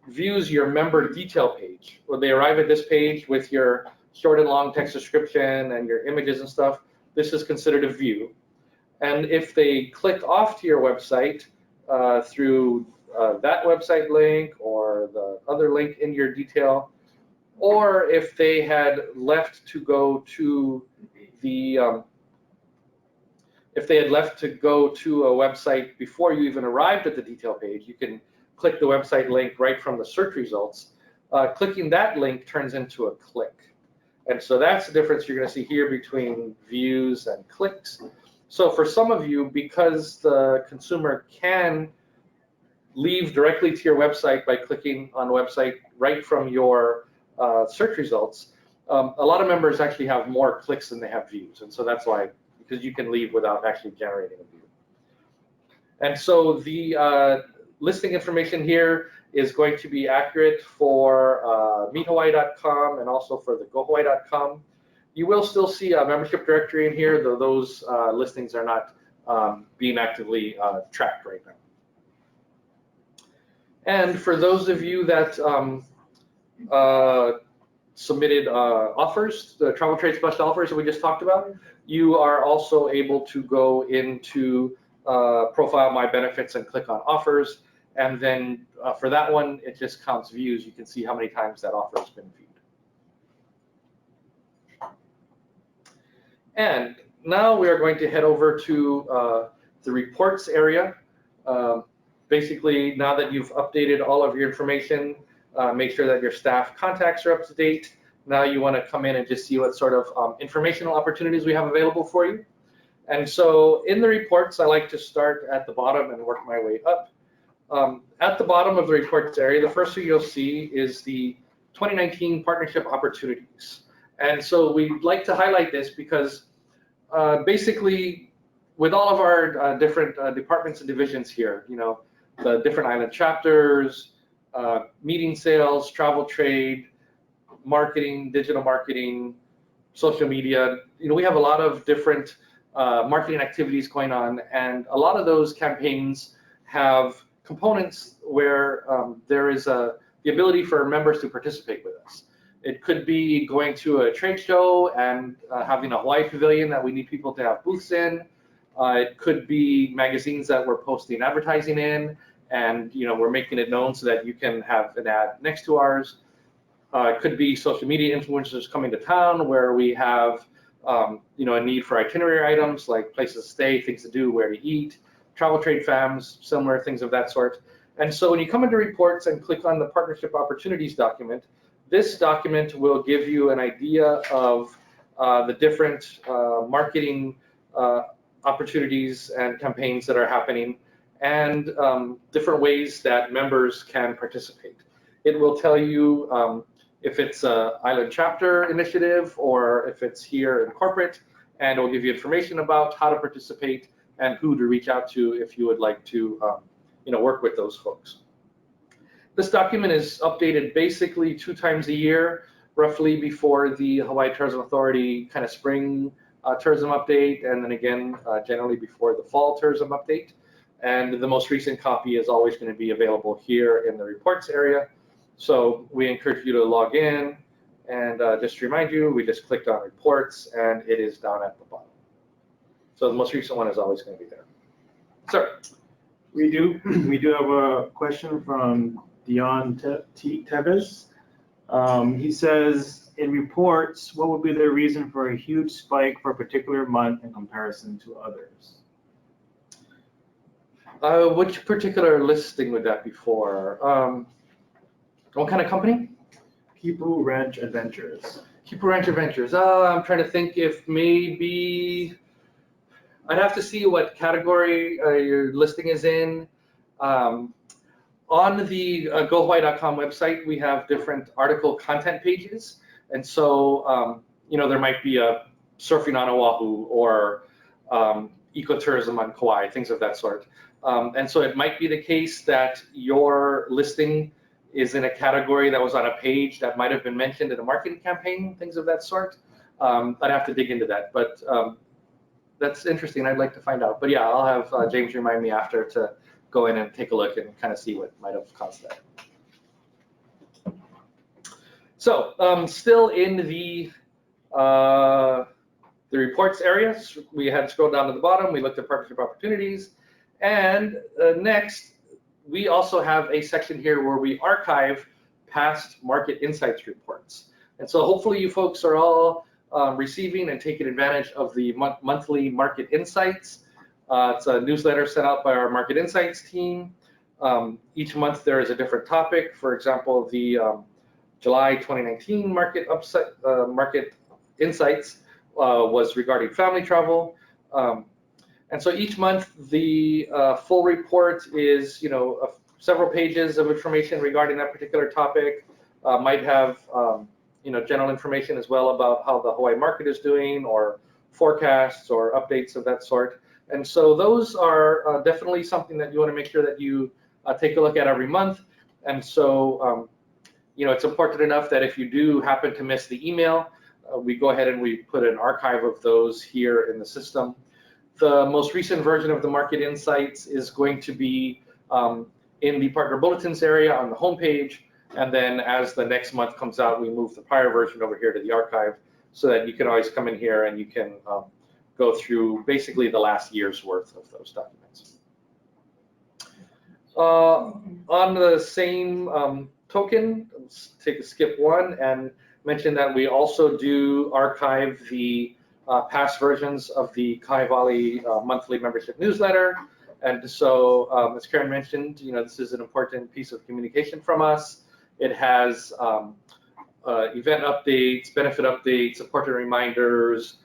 views your member detail page, or they arrive at this page with your short and long text description and your images and stuff, this is considered a view. And if they click off to your website through that website link or the other link in your detail, or if they had left to go to the if they had left to go to a website before you even arrived at the detail page, you can click the website link right from the search results. Clicking that link turns into a click. And so that's the difference you're going to see here between views and clicks. So for some of you, because the consumer can leave directly to your website by clicking on the website right from your search results, a lot of members actually have more clicks than they have views. And so that's why, because you can leave without actually generating a view. And so the listing information here is going to be accurate for meethawaii.com and also for the gohawaii.com. You will still see a membership directory in here, though those listings are not being actively tracked right now. And for those of you that submitted offers, the travel trade special offers that we just talked about, you are also able to go into profile my benefits and click on offers. And then for that one, it just counts views. You can see how many times that offer has been viewed. And now we are going to head over to the reports area. Basically, now that you've updated all of your information, make sure that your staff contacts are up to date. Now you want to come in and just see what sort of informational opportunities we have available for you. And so in the reports, I like to start at the bottom and work my way up. At the bottom of the reports area, the first thing you'll see is the 2019 partnership opportunities. And so we'd like to highlight this because basically with all of our different departments and divisions here, you know, the different island chapters, meeting sales, travel trade, marketing, digital marketing, social media, you know, we have a lot of different marketing activities going on, and a lot of those campaigns have components where there is the ability for members to participate with us. It could be going to a trade show and having a Hawaii pavilion that we need people to have booths in. It could be magazines that we're posting advertising in, and you know, we're making it known so that you can have an ad next to ours. It could be social media influencers coming to town where we have you know, a need for itinerary items like places to stay, things to do, where to eat, travel trade fams, similar things of that sort. And so when you come into reports and click on the partnership opportunities document, this document will give you an idea of the different marketing opportunities and campaigns that are happening, and different ways that members can participate. It will tell you if it's an island chapter initiative or if it's here in corporate, and it will give you information about how to participate and who to reach out to if you would like to you know, work with those folks. This document is updated basically 2 times a year, roughly before the Hawaii Tourism Authority kind of spring tourism update, and then again generally before the fall tourism update. And the most recent copy is always going to be available here in the reports area. So we encourage you to log in, and just to remind you, we just clicked on reports and it is down at the bottom. So the most recent one is always going to be there. Sir. We do have a question from Dion Teves. He says, in reports, what would be the reason for a huge spike for a particular month in comparison to others? Which particular listing would that be for? What kind of company? Kipu Ranch Adventures. Kipu Ranch Adventures. I'm trying to think if maybe, I'd have to see what category your listing is in. On the GoHawaii.com website, we have different article content pages. And so, you know, there might be a surfing on Oahu or ecotourism on Kauai, things of that sort. And so it might be the case that your listing is in a category that was on a page that might have been mentioned in a marketing campaign, things of that sort. I'd have to dig into that, but that's interesting. I'd like to find out. But yeah, I'll have James remind me after to go in and take a look and kind of see what might have caused that. So still in the reports area, we had scrolled down to the bottom. We looked at partnership opportunities. And next, we also have a section here where we archive past market insights reports. And so hopefully you folks are all receiving and taking advantage of the monthly market insights. It's a newsletter sent out by our market insights team. Each month there is a different topic. For example, the July 2019 market insights was regarding family travel. And so each month the full report is, you know, several pages of information regarding that particular topic. Might have, you know, general information as well about how the Hawaii market is doing, or forecasts or updates of that sort. And so those are definitely something that you want to make sure that you take a look at every month. And so, you know, it's important enough that if you do happen to miss the email, we go ahead and we put an archive of those here in the system. The most recent version of the Market Insights is going to be in the Partner Bulletins area on the homepage. And then as the next month comes out, we move the prior version over here to the archive so that you can always come in here and you can go through basically the last year's worth of those documents. On the same token, let's take a skip one and mention that we also do archive the past versions of the Kai Valley monthly membership newsletter. And so, as Karen mentioned, this is an important piece of communication from us. It has event updates, benefit updates, important reminders,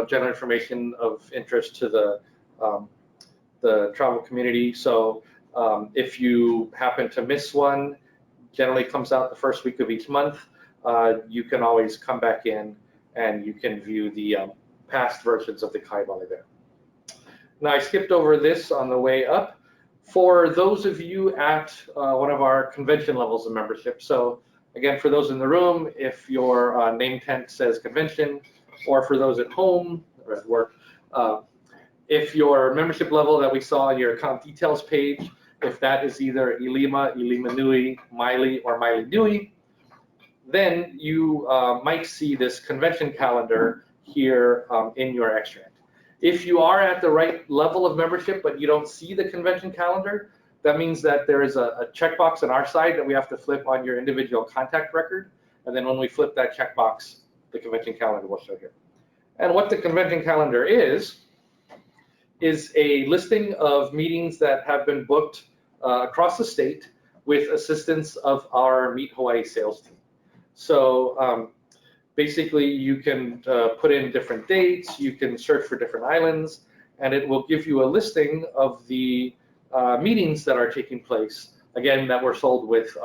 general information of interest to the travel community. So if you happen to miss one, generally comes out the first week of each month, you can always come back in and you can view the past versions of the Kai Valley there. Now, I skipped over this on the way up. For those of you at one of our convention levels of membership, so again, for those in the room, if your name tag says convention, or for those at home or at work, if your membership level that we saw on your account details page, if that is either Ilima, Ilima Nui, Miley, or Miley Nui, then you might see this convention calendar here in your extranet. If you are at the right level of membership but you don't see the convention calendar, that means that there is a checkbox on our side that we have to flip on your individual contact record. And then when we flip that checkbox, the convention calendar will show here. And what the convention calendar is a listing of meetings that have been booked across the state with assistance of our Meet Hawaii sales team. So basically, you can put in different dates, you can search for different islands, and it will give you a listing of the meetings that are taking place, again, that were sold with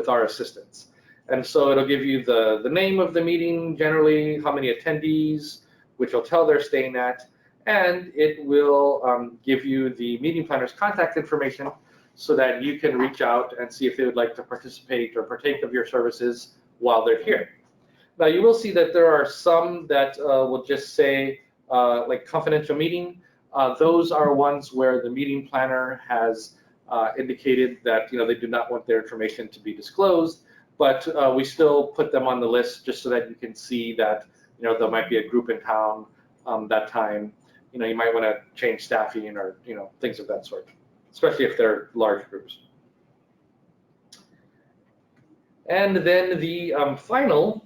our assistance. And so it'll give you the name of the meeting, generally, how many attendees, which hotel they're staying at, and it will give you the meeting planner's contact information so that you can reach out and see if they would like to participate or partake of your services while they're here. Now, you will see that there are some that will just say, like confidential meeting. Those are ones where the meeting planner has indicated that they do not want their information to be disclosed, but we still put them on the list just so that you can see that there might be a group in town that time. You might want to change staffing or things of that sort, especially if they're large groups. And then the final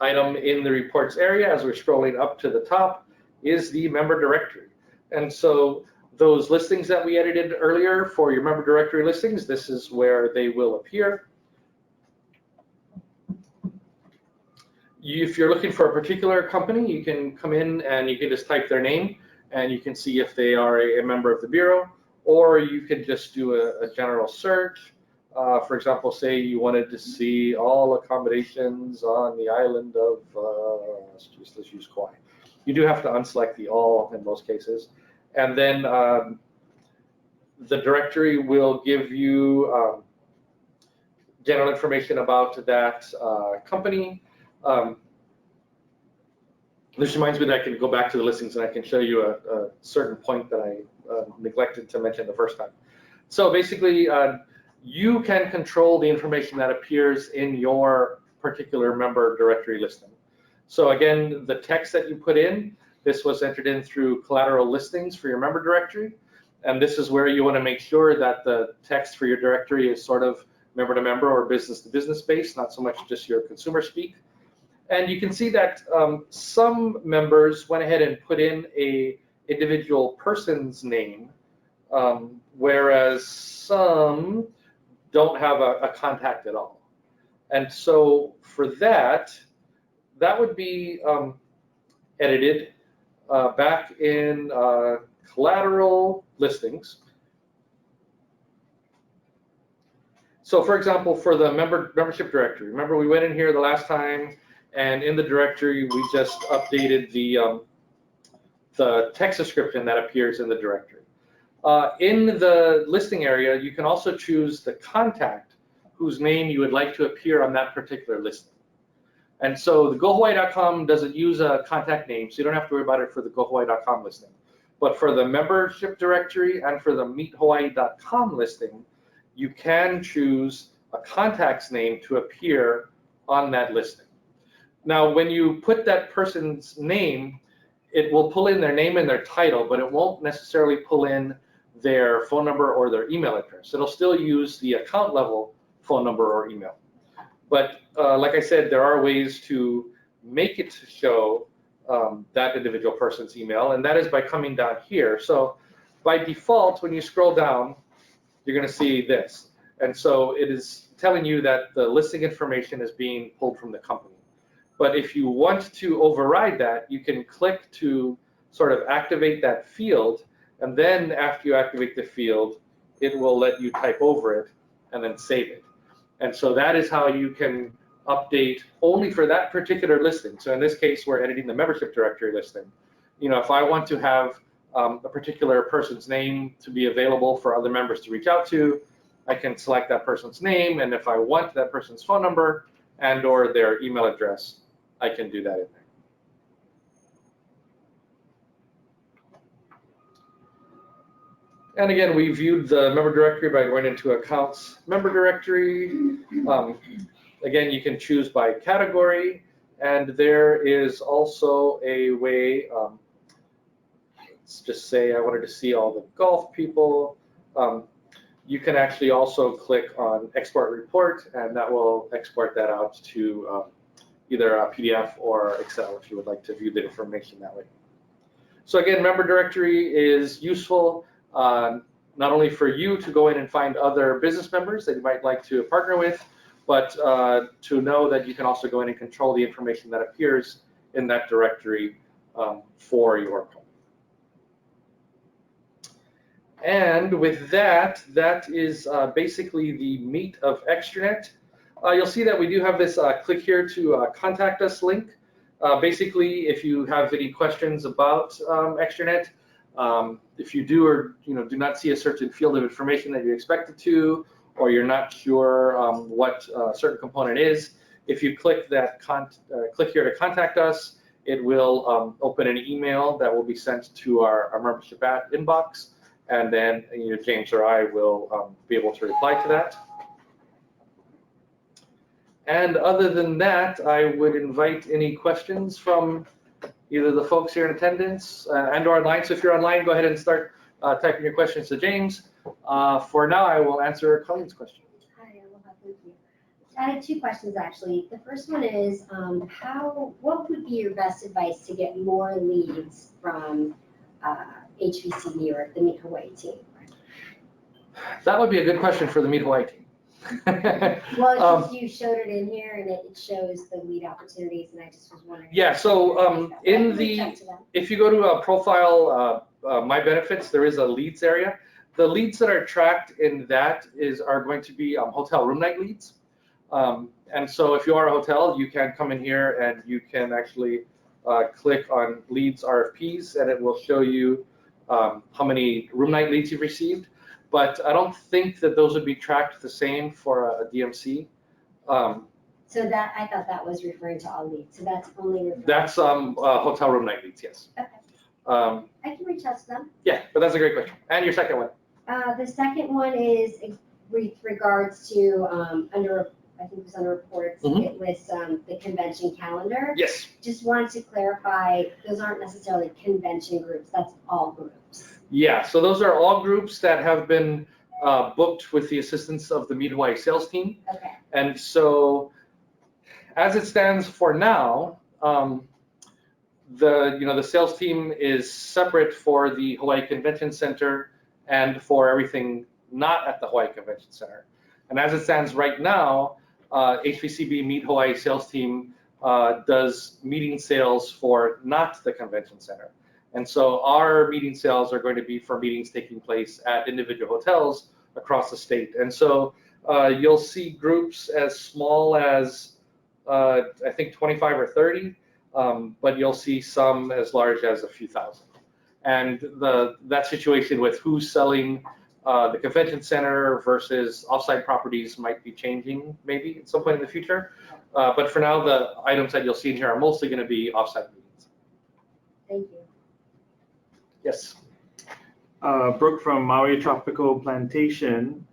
item in the reports area, as we're scrolling up to the top, is the member directory. And so those listings that we edited earlier for your member directory listings, this is where they will appear. If you're looking for a particular company, you can come in and you can just type their name and you can see if they are a member of the Bureau, or you can just do a general search. For example, say you wanted to see all accommodations on the island of, let's use Kauai. You do have to unselect the all in most cases. And then the directory will give you general information about that company. This reminds me that I can go back to the listings and I can show you a certain point that I neglected to mention the first time. So basically, you can control the information that appears in your particular member directory listing. So again, the text that you put in, this was entered in through collateral listings for your member directory. And this is where you want to make sure that the text for your directory is sort of member to member or business to business based, not so much just your consumer speak. And you can see that some members went ahead and put in a individual person's name, whereas some don't have a contact at all. And so for that would be edited back in collateral listings. So for example, for the membership directory, remember we went in here the last time, and in the directory we just updated the text description that appears in the directory. In the listing area, you can also choose the contact whose name you would like to appear on that particular listing. And so the GoHawaii.com doesn't use a contact name, so you don't have to worry about it for the GoHawaii.com listing. But for the membership directory and for the MeetHawaii.com listing, you can choose a contact's name to appear on that listing. Now, when you put that person's name, it will pull in their name and their title, but it won't necessarily pull in their phone number or their email address. It'll still use the account level phone number or email. But like I said, there are ways to make it show that individual person's email, and that is by coming down here. So by default, when you scroll down, you're going to see this. And so it is telling you that the listing information is being pulled from the company. But if you want to override that, you can click to sort of activate that field, and then after you activate the field, it will let you type over it and then save it. And so that is how you can update only for that particular listing. So in this case, we're editing the membership directory listing. You know, if I want to have a particular person's name to be available for other members to reach out to, I can select that person's name, and if I want that person's phone number and or their email address, I can do that in there. And again, we viewed the member directory by going into accounts, member directory. Again, you can choose by category, and there is also a way, let's just say I wanted to see all the golf people. You can actually also click on export report, and that will export that out to either a PDF or Excel if you would like to view the information that way. So again, member directory is useful not only for you to go in and find other business members that you might like to partner with, but to know that you can also go in and control the information that appears in that directory for your company. And with that, that is basically the meat of Extranet. You'll see that we do have this click here to contact us link. Basically, if you have any questions about Extranet, if you do or do not see a certain field of information that you expected to, or you're not sure what a certain component is, if you click that click here to contact us, it will open an email that will be sent to our membership inbox, and then James or I will be able to reply to that. And other than that, I would invite any questions from either the folks here in attendance and or online. So if you're online, go ahead and start typing your questions to James. For now, I will answer Colleen's question. Hi, aloha, thank you. I have two questions actually. The first one is, what would be your best advice to get more leads from HVCB or the Meet Hawaii team? That would be a good question for the Meet Hawaii team. Well, it's just you showed it in here and it shows the lead opportunities, and I just was wondering. Yeah, so if you go to a profile, My Benefits, there is a leads area. The leads that are tracked in that are going to be hotel room night leads. And so if you are a hotel, you can come in here and you can actually click on leads RFPs, and it will show you how many room night leads you've received. But I don't think that those would be tracked the same for a DMC. So that, I thought that was referring to all leads. So that's only referring. That's hotel room night leads, yes. Okay. I can reach out to them. Yeah, but that's a great question. And your second one? The second one is with regards to I think it was under reports. Mm-hmm. It lists the convention calendar. Yes. Just wanted to clarify, those aren't necessarily convention groups. That's all groups. Yeah, so those are all groups that have been booked with the assistance of the Meet Hawaii sales team. Okay. And so, as it stands for now, the sales team is separate for the Hawaii Convention Center and for everything not at the Hawaii Convention Center. And as it stands right now, HVCB Meet Hawaii sales team does meeting sales for not the convention center. And so our meeting sales are going to be for meetings taking place at individual hotels across the state. And so you'll see groups as small as, I think, 25 or 30, but you'll see some as large as a few thousand. And that situation with who's selling the convention center versus offsite properties might be changing maybe at some point in the future. But for now, the items that you'll see in here are mostly going to be offsite meetings. Thank you. Yes. Brooke from Maui Tropical Plantation.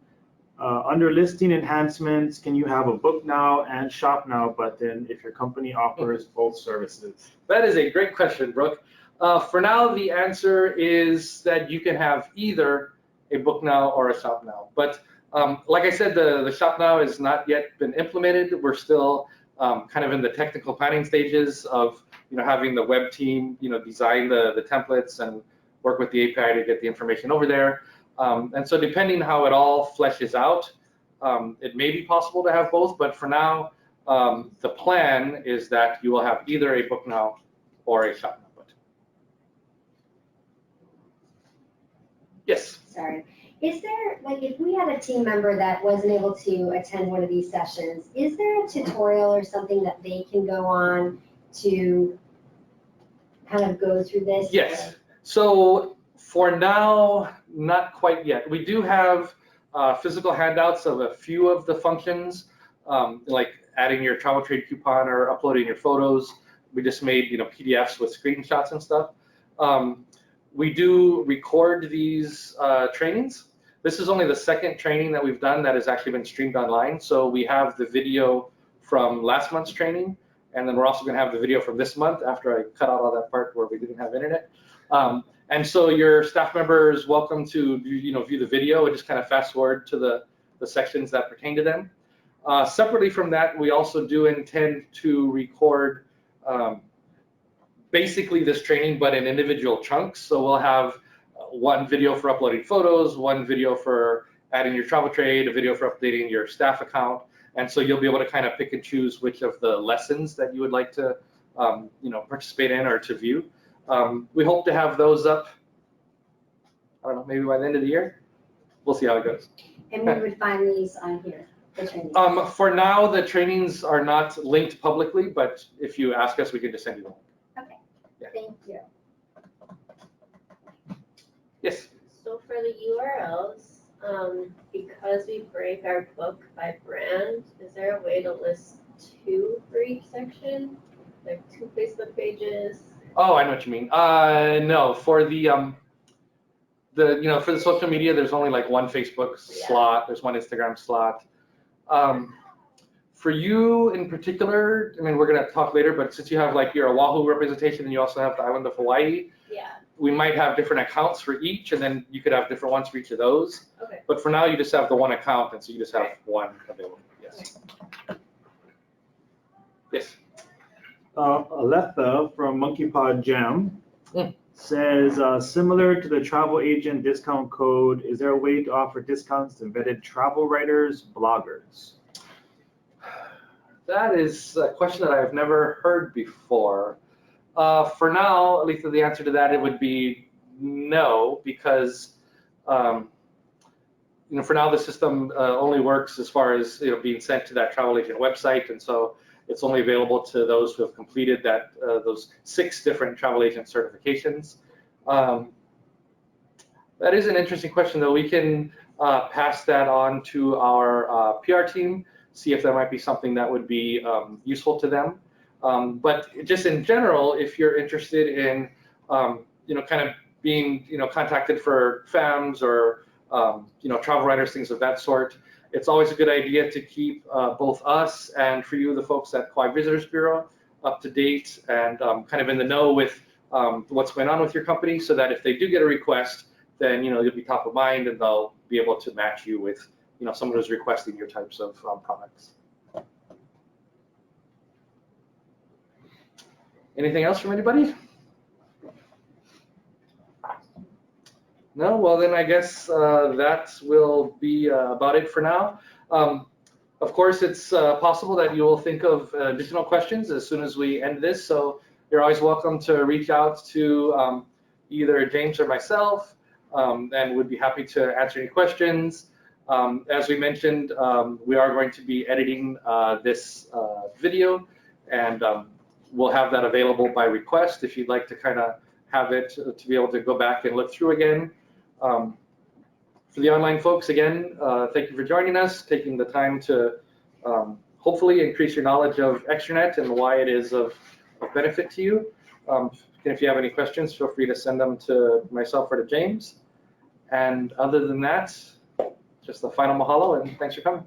Under listing enhancements, can you have a book now and shop now button if your company offers both services? That is a great question, Brooke. For now, the answer is that you can have either a book now or a shop now. But like I said, the shop now has not yet been implemented. We're still kind of in the technical planning stages of having the web team design the templates and work with the API to get the information over there. And so depending how it all fleshes out, it may be possible to have both. But for now, the plan is that you will have either a book now or a shop now. Yes. Sorry. Is there, like, if we had a team member that wasn't able to attend one of these sessions, is there a tutorial or something that they can go on to kind of go through this? Yes. So for now, not quite yet. We do have physical handouts of a few of the functions, like adding your travel trade coupon or uploading your photos. We just made PDFs with screenshots and stuff. We do record these trainings. This is only the second training that we've done that has actually been streamed online. So we have the video from last month's training, and then we're also going to have the video from this month after I cut out all that part where we didn't have internet. And so your staff member is welcome to view the video and just kind of fast forward to the sections that pertain to them. Separately from that, we also do intend to record basically this training, but in individual chunks. So we'll have one video for uploading photos, one video for adding your travel trade, a video for updating your staff account. And so you'll be able to kind of pick and choose which of the lessons that you would like to participate in or to view. We hope to have those up, I don't know, maybe by the end of the year. We'll see how it goes. And we would find these on here, the trainings? For now, the trainings are not linked publicly, but if you ask us, we can just send you the link. Okay, Yeah. Thank you. Yes. So for the URLs, because we break our book by brand, is there a way to list 2 for each section? Like 2 Facebook pages? Oh, I know what you mean. No, for the for the social media, there's only like one Facebook slot. There's one Instagram slot. For you in particular, I mean, we're gonna talk later, but since you have like your Oahu representation and you also have the island of Hawaii, Yeah. we might have different accounts for each, and then you could have different ones for each of those. Okay. But for now, you just have the one account, and so you just have one available. Yes. Yes. Aletha from Monkey Pod Jam says, similar to the travel agent discount code, is there a way to offer discounts to vetted travel writers, bloggers? That is a question that I've never heard before. For now, at least the answer to that, it would be no, because for now the system only works as far as being sent to that travel agent website, and so it's only available to those who have completed that those 6 different travel agent certifications. That is an interesting question, though. We can pass that on to our PR team, see if that might be something that would be useful to them. But just in general, if you're interested in, kind of being, contacted for FAMs or, travel writers, things of that sort, it's always a good idea to keep both us and for you, the folks at Kauai Visitors Bureau, up to date and kind of in the know with what's going on with your company, so that if they do get a request, then you'll be top of mind and they'll be able to match you with someone who's requesting your types of products. Anything else from anybody? No? Well, then I guess that will be about it for now. Of course, it's possible that you will think of additional questions as soon as we end this, so you're always welcome to reach out to either James or myself, and we'd be happy to answer any questions. As we mentioned, we are going to be editing this video, and we'll have that available by request if you'd like to kind of have it to be able to go back and look through again. For the online folks, again, thank you for joining us, taking the time to hopefully increase your knowledge of Extranet and why it is of benefit to you. And if you have any questions, feel free to send them to myself or to James. And other than that, just the final mahalo, and thanks for coming.